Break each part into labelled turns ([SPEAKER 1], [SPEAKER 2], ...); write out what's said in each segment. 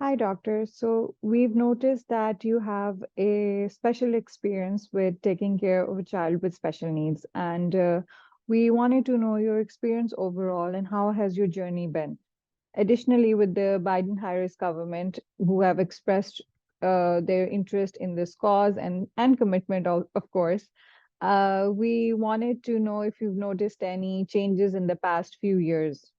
[SPEAKER 1] Hi, doctor. So we've noticed that you have a special experience with taking care of a child with special needs, and we wanted to know your experience overall and how has your journey been. Additionally, with the Biden-Harris government, who have expressed their interest in this cause and commitment, of course, we wanted to know if you've noticed any changes in the past few years.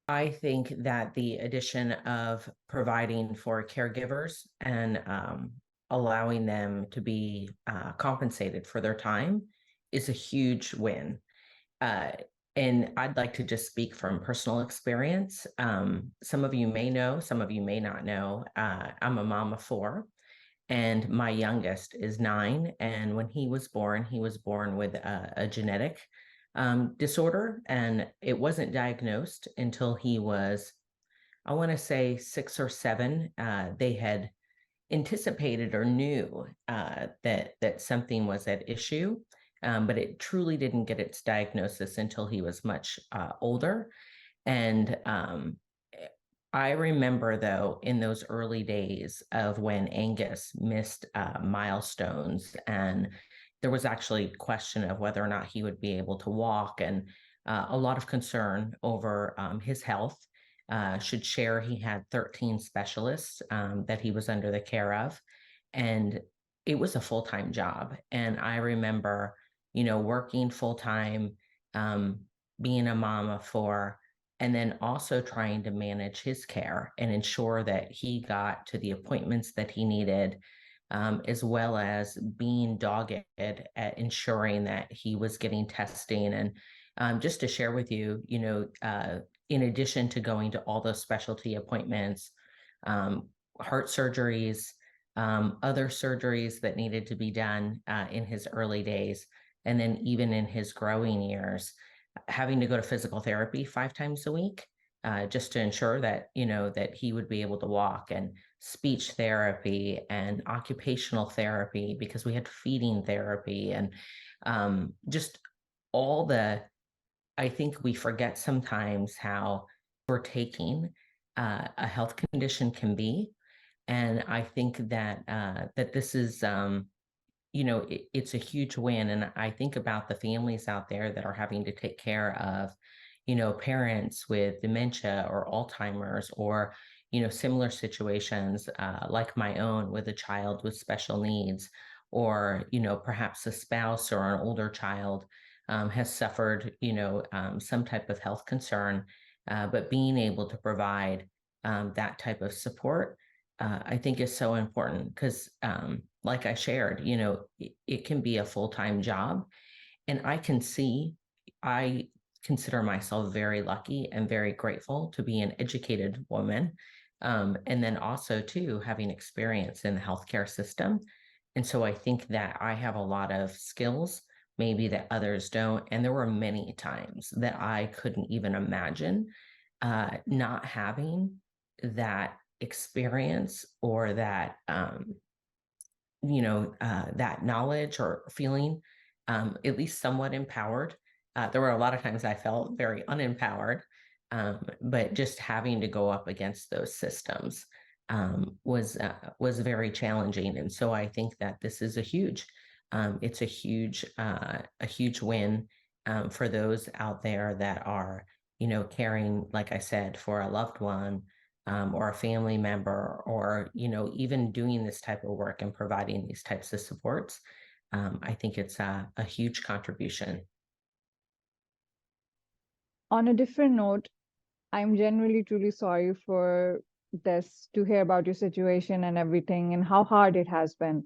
[SPEAKER 2] I think that the addition of providing for caregivers and allowing them to be compensated for their time is a huge win. Uh, and I'd like to just speak from personal experience. Some of you may know, some of you may not know. I'm a mom of four, and my youngest is 9. And when he was born with a genetic disorder, and it wasn't diagnosed until he was, I want to say, 6 or 7. They had anticipated or knew that something was at issue, but it truly didn't get its diagnosis until he was much older. And I remember, though, in those early days of when Angus missed milestones, and there was actually question of whether or not he would be able to walk, and a lot of concern over his health. Should share he had 13 specialists that he was under the care of, and it was a full-time job. And I remember, working full-time, um, being a mom of four, and then also trying to manage his care and ensure that he got to the appointments that he needed, as well as being dogged at ensuring that he was getting testing. And just to share with you, in addition to going to all those specialty appointments, um, heart surgeries, other surgeries that needed to be done in his early days, and then even in his growing years, having to go to physical therapy 5 times a week, just to ensure that that he would be able to walk, and speech therapy and occupational therapy, because we had feeding therapy, and just all the, I think we forget sometimes how we're taking a health condition can be. And I think that that this is it's a huge win. And I think about the families out there that are having to take care of, parents with dementia or Alzheimer's, or, similar situations like my own with a child with special needs, or, perhaps a spouse or an older child has suffered, some type of health concern, but being able to provide that type of support, I think is so important because, like I shared, it can be a full-time job. And I consider myself very lucky and very grateful to be an educated woman. And then also, too, having experience in the healthcare system. And so I think that I have a lot of skills, maybe that others don't. And there were many times that I couldn't even imagine not having that experience, or that that knowledge or feeling at least somewhat empowered. There were a lot of times I felt very unempowered, but just having to go up against those systems was very challenging. And so I think that this is it's a huge win for those out there that are, caring, like I said, for a loved one, or a family member, or even doing this type of work and providing these types of supports. I think it's a huge contribution.
[SPEAKER 1] On a different note, I'm genuinely truly sorry for this to hear about your situation and everything and how hard it has been.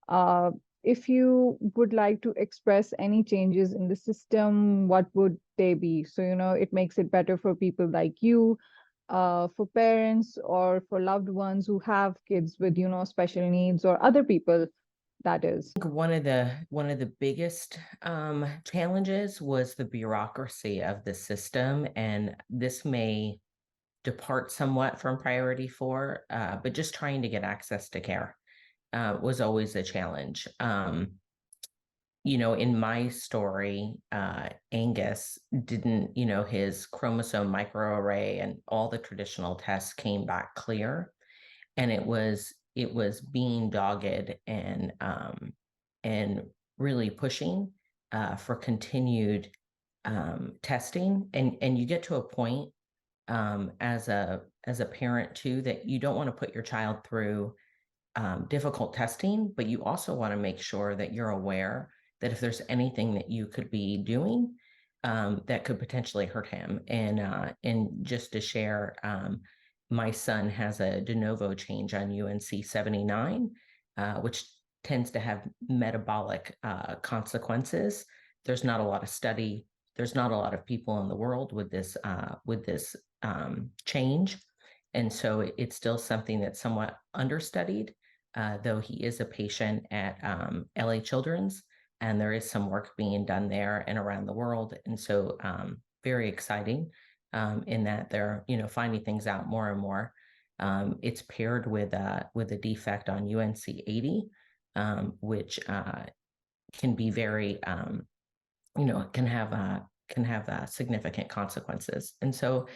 [SPEAKER 1] Uh, if you would like to express any changes in the system, what would they be? So, it makes it better for people like you, for parents or for loved ones who have kids with, special needs or other people, that is.
[SPEAKER 2] I think one of the biggest challenges was the bureaucracy of the system, and this may depart somewhat from priority 4, but just trying to get access to care was always a challenge. In my story, Angus didn't, his chromosome microarray and all the traditional tests came back clear. and it was being dogged and really pushing for continued testing, and you get to a point as a parent too that you don't want to put your child through difficult testing, but you also want to make sure that you're aware that if there's anything that you could be doing that could potentially hurt him. And just to share, my son has a de novo change on UNC 79, which tends to have metabolic consequences. There's not a lot of study. There's not a lot of people in the world with this change, and so it's still something that's somewhat understudied, though he is a patient at LA Children's, and there is some work being done there and around the world. And so very exciting in that they're, finding things out more and more. It's paired with a defect on UNC 80, which can be very, can have significant consequences. And so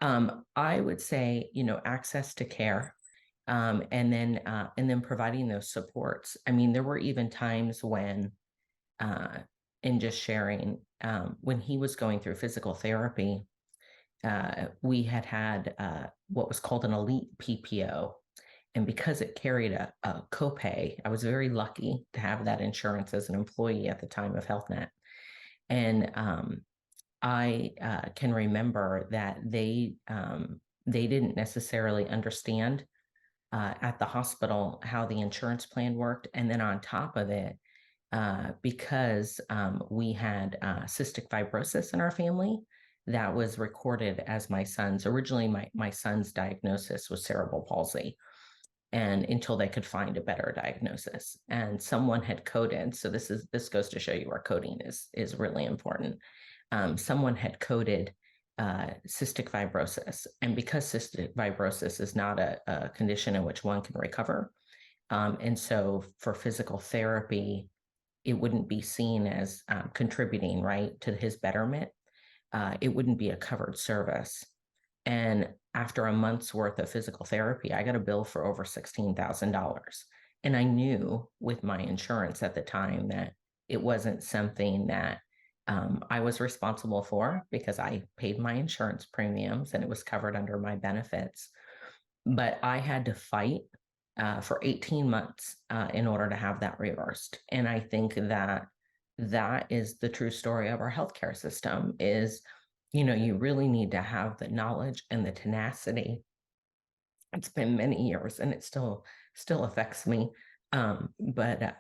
[SPEAKER 2] I would say, access to care, and then providing those supports. I mean, there were even times when, in just sharing, when he was going through physical therapy, we had what was called an elite PPO. And because it carried a copay, I was very lucky to have that insurance as an employee at the time of HealthNet. And I can remember that they didn't necessarily understand at the hospital how the insurance plan worked. And then on top of it, because we had cystic fibrosis in our family, that was recorded as my son's. Originally, my son's diagnosis was cerebral palsy, and until they could find a better diagnosis, and someone had coded. So this goes to show you where coding is really important. Someone had coded cystic fibrosis, and because cystic fibrosis is not a condition in which one can recover, and so for physical therapy, it wouldn't be seen as contributing right to his betterment. It wouldn't be a covered service. And after a month's worth of physical therapy, I got a bill for over $16,000. And I knew with my insurance at the time that it wasn't something that I was responsible for, because I paid my insurance premiums and it was covered under my benefits. But I had to fight for 18 months in order to have that reversed. And I think that is the true story of our healthcare system is, you really need to have the knowledge and the tenacity. It's been many years and it still affects me. But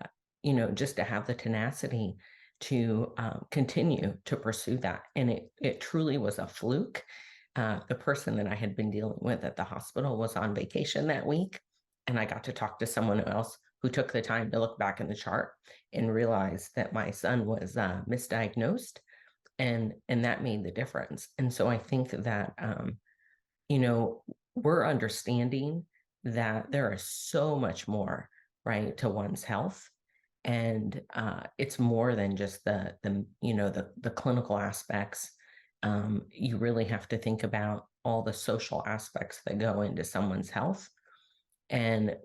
[SPEAKER 2] just to have the tenacity to continue to pursue that. And it truly was a fluke. The person that I had been dealing with at the hospital was on vacation that week, and I got to talk to someone else who took the time to look back in the chart and realize that my son was misdiagnosed, and that made the difference. And so I think that we're understanding that there is so much more, right, to one's health, and it's more than just the clinical aspects. You really have to think about all the social aspects that go into someone's health. And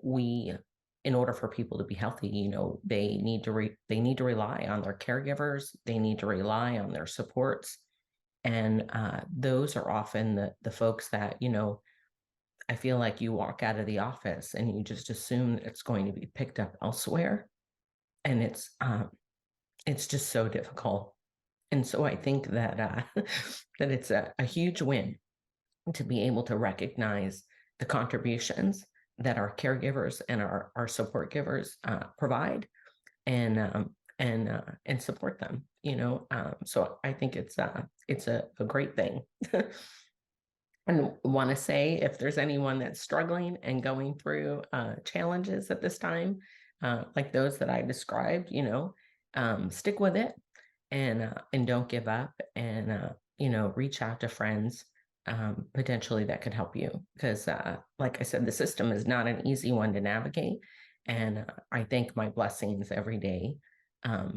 [SPEAKER 2] in order for people to be healthy, they need to rely on their caregivers. They need to rely on their supports. And those are often the folks that, I feel like you walk out of the office and you just assume that it's going to be picked up elsewhere. And it's just so difficult. And so I think that that it's a huge win to be able to recognize the contributions that our caregivers and our support givers provide, and support them. So I think it's a great thing. And want to say, if there's anyone that's struggling and going through challenges at this time, like those that I described, stick with it, and don't give up, and reach out to friends potentially that could help you, because like I said, the system is not an easy one to navigate. And I thank my blessings every day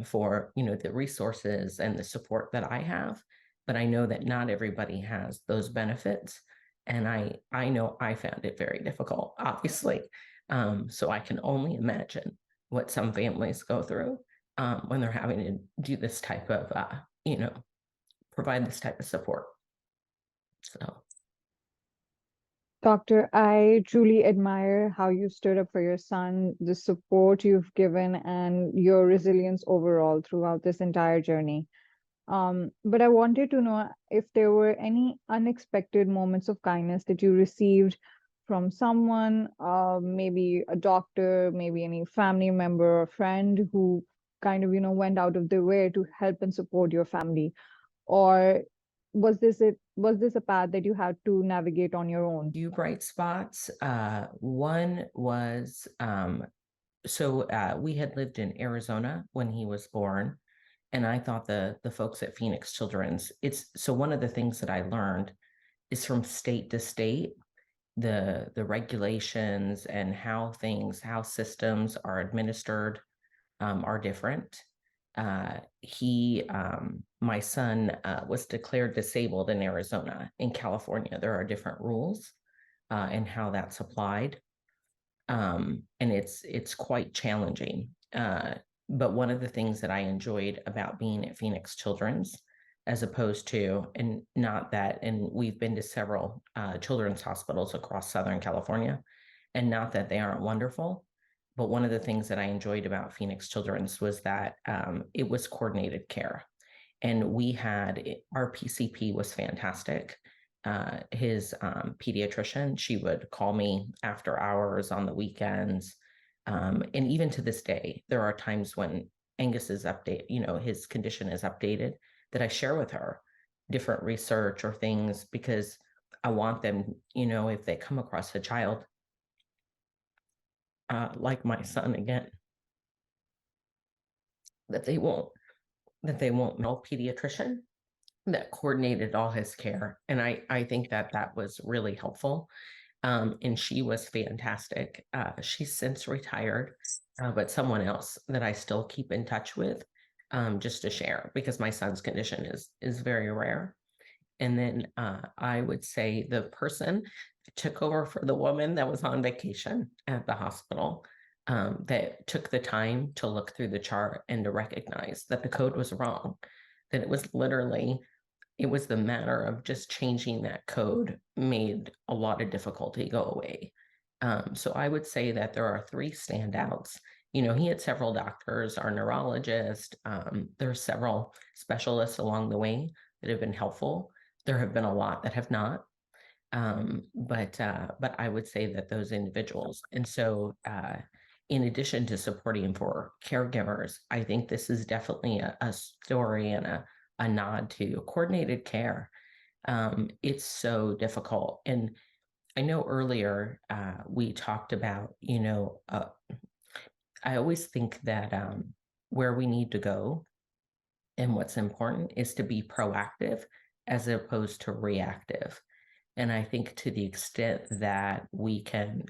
[SPEAKER 2] for the resources and the support that I have. But I know that not everybody has those benefits. And I know I found it very difficult, obviously. So I can only imagine what some families go through when they're having to do this type of, provide this type of support. So
[SPEAKER 1] Doctor, I truly admire how you stood up for your son, the support you've given, and your resilience overall throughout this entire journey. But I wanted to know if there were any unexpected moments of kindness that you received from someone, maybe a doctor, maybe any family member or friend who kind of, went out of their way to help and support your family. Or was this a path that you had to navigate on your own?
[SPEAKER 2] few bright spots. One was we had lived in Arizona when he was born, and I thought the folks at Phoenix Children's, it's so one of the things that I learned is from state to state, the regulations and how systems are administered are different. My son was declared disabled in Arizona. In California, there are different rules and how that's applied. And it's quite challenging. But one of the things that I enjoyed about being at Phoenix Children's, as opposed to, and not that, and we've been to several children's hospitals across Southern California, and not that they aren't wonderful, but one of the things that I enjoyed about Phoenix Children's was that it was coordinated care. And we had our PCP was fantastic. His pediatrician, she would call me after hours on the weekends. And even to this day, there are times when Angus's update, his condition is updated, that I share with her different research or things because I want them, if they come across a child like my son again, that they won't know pediatrician that coordinated all his care. And I think that was really helpful. And she was fantastic. She's since retired, but someone else that I still keep in touch with, just to share because my son's condition is very rare. And then I would say the person took over for the woman that was on vacation at the hospital, that took the time to look through the chart and to recognize that the code was wrong, that it was the matter of just changing that code made a lot of difficulty go away. So I would say that there are three standouts. He had several doctors, our neurologist. There are several specialists along the way that have been helpful. There have been a lot that have not. But I would say that those individuals. And so in addition to supporting for caregivers, I think this is definitely a story and a nod to coordinated care. It's so difficult. And I know earlier we talked about, I always think that where we need to go and what's important is to be proactive as opposed to reactive. And I think to the extent that we can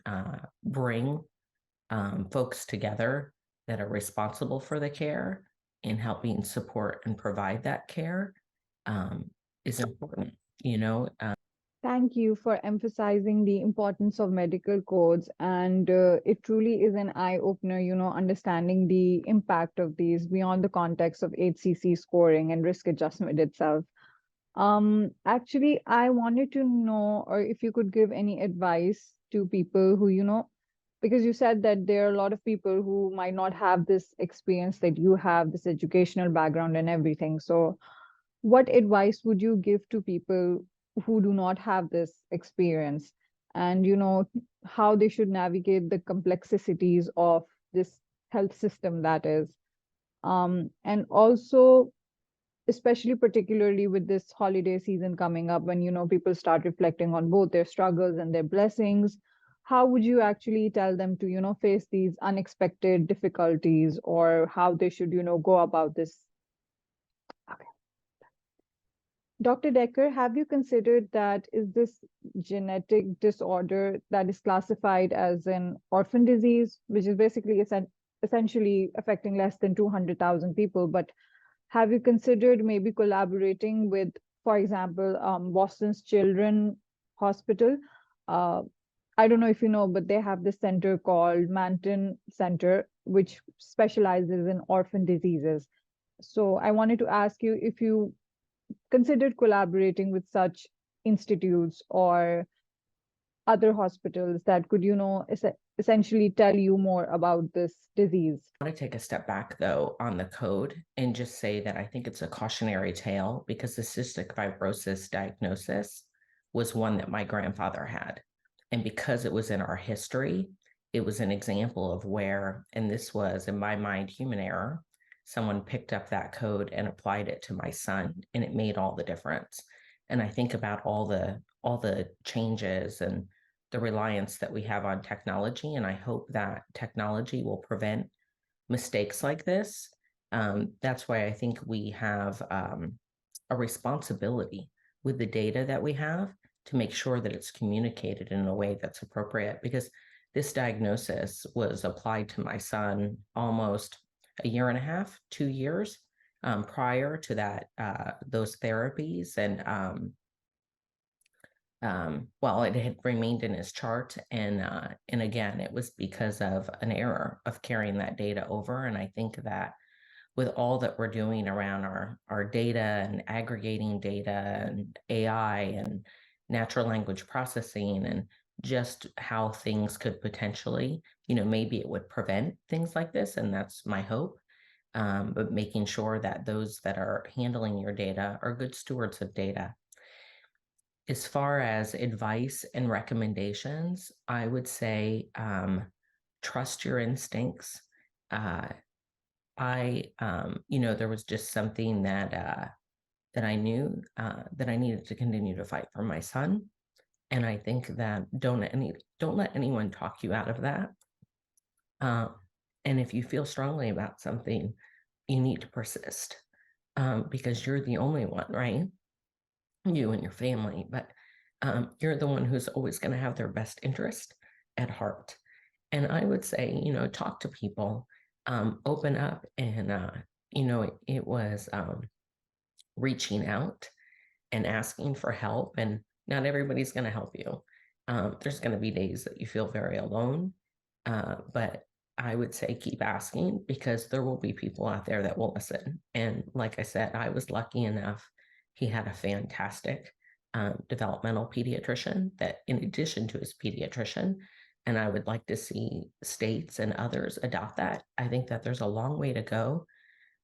[SPEAKER 2] bring folks together that are responsible for the care and helping support and provide that care is important,
[SPEAKER 1] Thank you for emphasizing the importance of medical codes. And it truly is an eye opener, understanding the impact of these beyond the context of HCC scoring and risk adjustment itself. Actually, I wanted to know, or if you could give any advice to people who, because you said that there are a lot of people who might not have this experience that you have, this educational background and everything. So, what advice would you give to people who do not have this experience, and how they should navigate the complexities of this health system that is, and also especially particularly with this holiday season coming up, when people start reflecting on both their struggles and their blessings, how would you actually tell them to face these unexpected difficulties, or how they should go about this? Dr. Decker, have you considered that is this genetic disorder that is classified as an orphan disease, which is basically essentially affecting less than 200,000 people, but have you considered maybe collaborating with, for example, Boston's Children hospital. I don't know if you know, but they have this center called Manton Center, which specializes in orphan diseases. So I wanted to ask you if you considered collaborating with such institutes or other hospitals that could, essentially tell you more about this disease.
[SPEAKER 2] I want to take a step back, though, on the code and just say that I think it's a cautionary tale because the cystic fibrosis diagnosis was one that my grandfather had. And because it was in our history, it was an example of where, and this was, in my mind, human error. Someone picked up that code and applied it to my son, and it made all the difference. And I think about all the changes and the reliance that we have on technology, and I hope that technology will prevent mistakes like this. That's why I think we have a responsibility with the data that we have to make sure that it's communicated in a way that's appropriate, because this diagnosis was applied to my son almost a year and a half, 2 years prior to that, those therapies. And well, it had remained in his chart, and again, it was because of an error of carrying that data over. And I think that with all that we're doing around our data and aggregating data and AI and natural language processing and just how things could potentially, maybe it would prevent things like this, and that's my hope. But making sure that those that are handling your data are good stewards of data. As far as advice and recommendations, I would say trust your instincts. There was just something that I knew that I needed to continue to fight for my son, and I think that don't let anyone talk you out of that. And if you feel strongly about something, you need to persist because you're the only one, right? You and your family, but you're the one who's always going to have their best interest at heart. And I would say, talk to people, open up, and it was reaching out and asking for help, and not everybody's going to help you. There's going to be days that you feel very alone, but I would say keep asking, because there will be people out there that will listen. And like I said, I was lucky enough. He had a fantastic developmental pediatrician that, in addition to his pediatrician, and I would like to see states and others adopt that. I think that there's a long way to go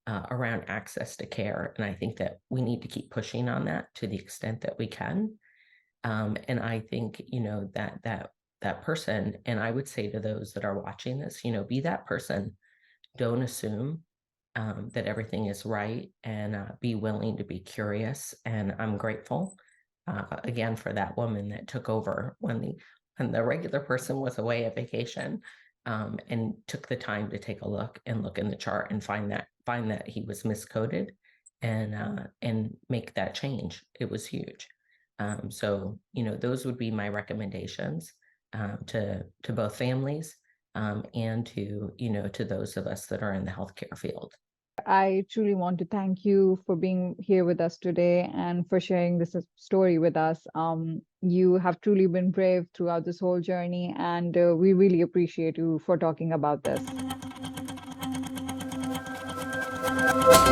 [SPEAKER 2] around access to care. And I think that we need to keep pushing on that to the extent that we can. And I think, that person, and I would say to those that are watching this, be that person. Don't assume that everything is right, and be willing to be curious. And I'm grateful again for that woman that took over when the regular person was away at vacation, and took the time to take a look in the chart and find that he was miscoded, and make that change. It was huge. So those would be my recommendations to both families and to those of us that are in the healthcare field.
[SPEAKER 1] I truly want to thank you for being here with us today and for sharing this story with us. You have truly been brave throughout this whole journey, and we really appreciate you for talking about this.